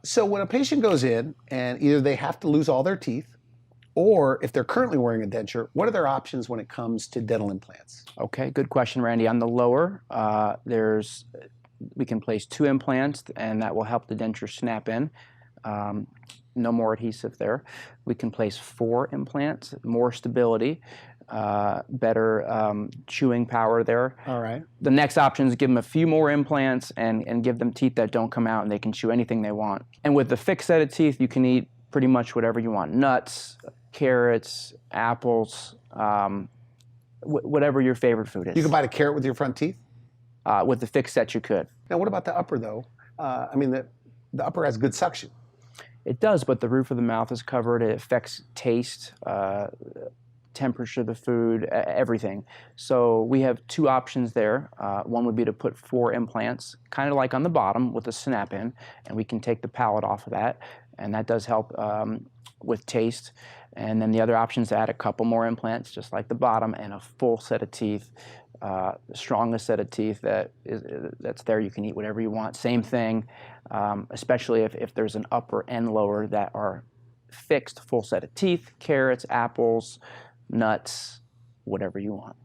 So when a patient goes in and either they have to lose all their teeth, or if they're currently wearing a denture, what are their options when it comes to dental implants? Okay, good question, Randy. On the lower, we can place 2 implants, and that will help the denture snap in. No more adhesive there. We can place 4 implants, more stability, better chewing power there. All right. The next option is give them a few more implants and give them teeth that don't come out, and they can chew anything they want. And with the fixed set of teeth, you can eat pretty much whatever you want. Nuts, carrots, apples, whatever your favorite food is. You can bite a carrot with your front teeth? With the fixed set, you could. Now, what about the upper, though? I mean, the upper has good suction. It does, but the roof of the mouth is covered. It affects taste, temperature of the food, everything. So we have 2 options there. One would be to put 4 implants, kind of like on the bottom with a snap-in, and we can take the palate off of that, and that does help with taste. And then the other option is to add a couple more implants, just like the bottom, and a full set of teeth, the strongest set of teeth that's there. You can eat whatever you want. Same thing, especially if there's an upper and lower that are fixed, full set of teeth, carrots, apples, nuts, whatever you want.